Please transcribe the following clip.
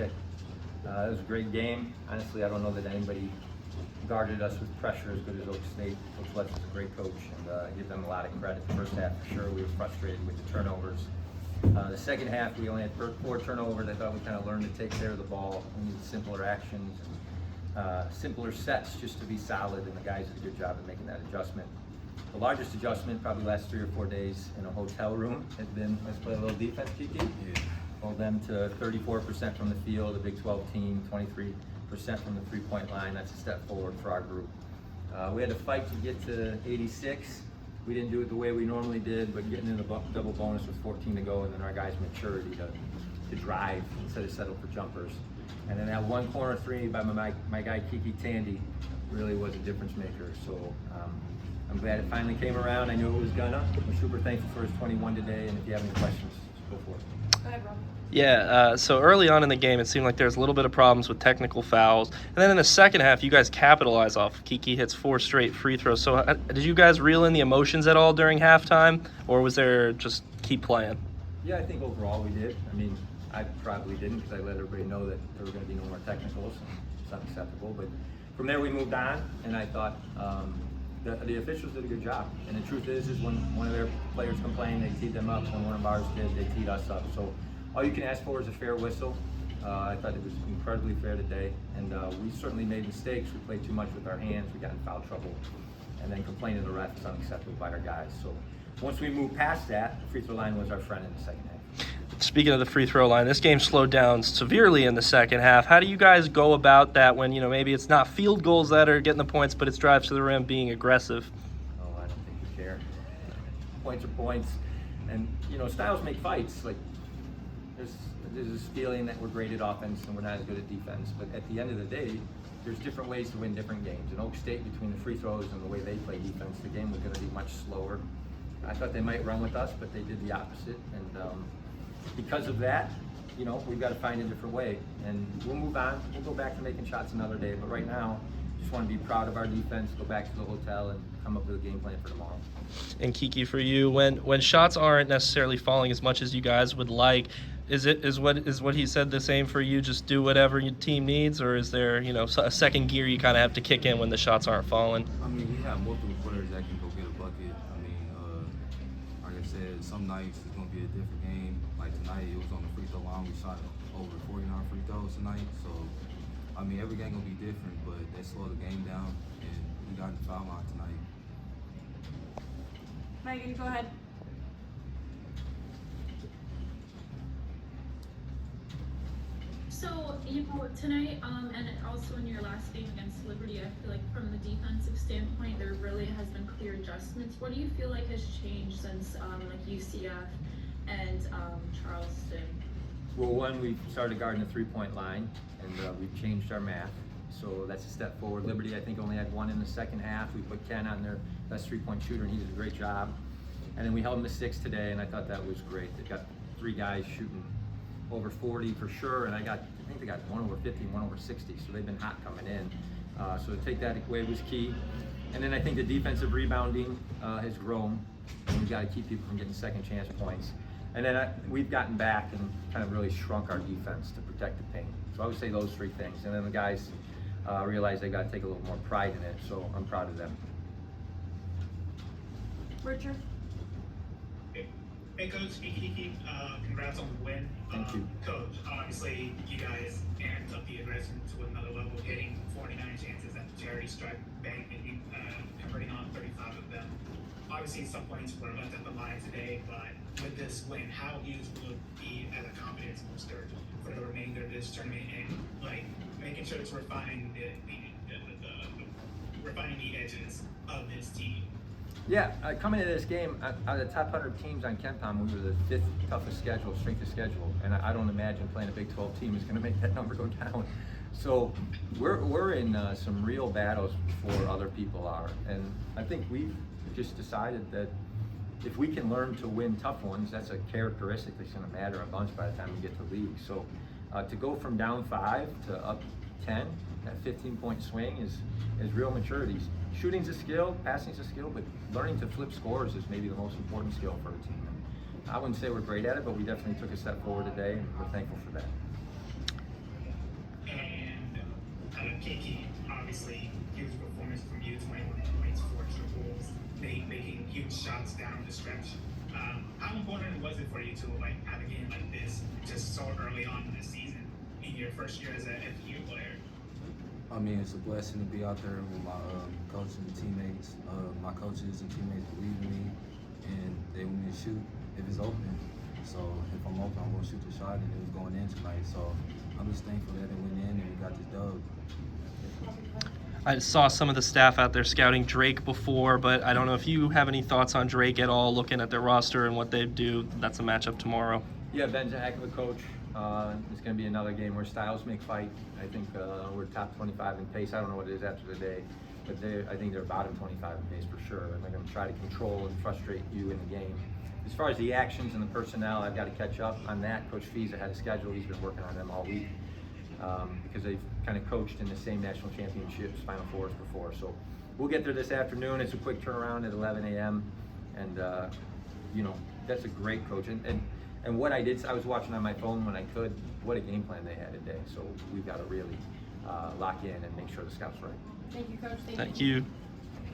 Okay. It was a great game. Honestly, I don't know that anybody guarded us with pressure as good as Oak State. Coach Lutz is a great coach, and I give them a lot of credit. The first half, for sure, we were frustrated with the turnovers. The second half, we only had 4 turnovers. I thought we kind of learned to take care of the ball. We needed simpler actions, simpler sets just to be solid, and the guys did a good job of making that adjustment. The largest adjustment, probably last 3 or 4 days in a hotel room, has been let's play a little defense, KyKy. Yeah. Hold them to 34% from the field, a Big 12 team, 23% from the three-point line. That's a step forward for our group. We had to fight to get to 86. We didn't do it the way we normally did, but getting in the double bonus with 14 to go, and then our guys' maturity to drive instead of settle for jumpers. And then that one corner three by my guy KyKy Tandy really was a difference maker. So I'm glad it finally came around. I knew it was gonna. I'm super thankful for his 21 today, and if you have any questions, go for it. Go ahead, Rob. Yeah, so early on in the game, it seemed like there was a little bit of problems with technical fouls. And then in the second half, you guys capitalize off. KyKy hits 4 straight free throws. So did you guys reel in the emotions at all during halftime, or was there just keep playing? Yeah, I think overall we did. I mean, I probably didn't because I let everybody know that there were going to be no more technicals. It's unacceptable. But from there we moved on, and I thought the officials did a good job. And the truth is when one of their players complained, they teed them up. When one of ours did, they teed us up. So all you can ask for is a fair whistle. I thought it was incredibly fair today, and we certainly made mistakes. We played too much with our hands. We got in foul trouble, and then complaining to the ref is unacceptable by our guys. So once we moved past that, the free throw line was our friend in the second half. Speaking of the free throw line, this game slowed down severely in the second half. How do you guys go about that when, maybe it's not field goals that are getting the points, but it's drives to the rim, being aggressive? Oh, I don't think we care. Points are points, and styles make fights. Like there's this feeling that we're great at offense and we're not as good at defense, but at the end of the day, there's different ways to win different games. In Oak State, between the free throws and the way they play defense, the game was going to be much slower. I thought they might run with us, but they did the opposite, and because of that, we've got to find a different way, and we'll move on. We'll go back to making shots another day, but right now, just want to be proud of our defense, go back to the hotel, and come up with a game plan for tomorrow. And KyKy, for you, when shots aren't necessarily falling as much as you guys would like, is what he said the same for you? Just do whatever your team needs, or is there a second gear you kind of have to kick in when the shots aren't falling? I mean, we have multiple players that can go get a bucket. I mean, like I said, some nights it's gonna be a different game. Like tonight, it was on the free throw line. We shot over 49 free throws tonight. So, I mean, every game gonna be different, but they slowed the game down, and we got in the foul line tonight. Megan, go ahead. So, tonight, and also in your last game against Liberty, I feel like from the defensive standpoint, there really has been clear adjustments. What do you feel like has changed since UCF and Charleston? Well, one, we started guarding the three-point line, and we've changed our math. So that's a step forward. Liberty, I think, only had 1 in the second half. We put Ken on their best three-point shooter, and he did a great job. And then we held him to 6 today, and I thought that was great. They got 3 guys shooting over 40 for sure, and I think they got 1 over 50 and 1 over 60, so they've been hot coming in. So to take that away was key. And then I think the defensive rebounding has grown, and we've got to keep people from getting second chance points. And then we've gotten back and kind of really shrunk our defense to protect the paint. So I would say those 3 things. And then the guys realize they got to take a little more pride in it, so I'm proud of them. Richard? Hey Coach, KyKy, congrats on the win. Thank you. Coach, obviously you guys amped up the aggression to another level, hitting 49 chances at the charity stripe bank and converting on 35 of them. Obviously some points were left at the line today, but with this win, how huge will it be as a confidence booster for the remainder of this tournament and making sure it's refining the edges of this team? Yeah, coming into this game, out of the top 100 teams on KenPom, we were the 5th toughest strength of schedule, and I don't imagine playing a Big 12 team is going to make that number go down. So we're in some real battles before other people are, and I think we've just decided that if we can learn to win tough ones, that's a characteristic that's going to matter a bunch by the time we get to league. So to go from down 5 to up 10, that 15-point swing is real maturity. Shooting's a skill, passing's a skill, but learning to flip scores is maybe the most important skill for a team. And I wouldn't say we're great at it, but we definitely took a step forward today, and we're thankful for that. obviously, huge performance from you, 21 points, 4 triples, making huge shots down the stretch. How important was it for you to like have a game like this just so early on in the season in your first year as a FAU player? I mean, it's a blessing to be out there with my coach and teammates. My coaches and teammates believe in me, and they want me to shoot if it's open. So if I'm open, I'm going to shoot the shot, and it was going in tonight. So I'm just thankful that it went in and we got this dub. I saw some of the staff out there scouting Drake before, but I don't know if you have any thoughts on Drake at all, looking at their roster and what they do. That's a matchup tomorrow. Yeah, Ben's a heck of a coach. It's going to be another game where styles make fight. I think we're top 25 in pace. I don't know what it is after the day, but I think they're bottom 25 in pace for sure. And they're going to try to control and frustrate you in the game. As far as the actions and the personnel, I've got to catch up on that. Coach Fee's ahead of schedule. He's been working on them all week because they've kind of coached in the same national championships, Final Fours before. So we'll get there this afternoon. It's a quick turnaround at 11 a.m. And, you know, that's a great coach. And what I did, I was watching on my phone when I could, what a game plan they had today. So we've got to really lock in and make sure the scouts right. Thank you, Coach. Thank you.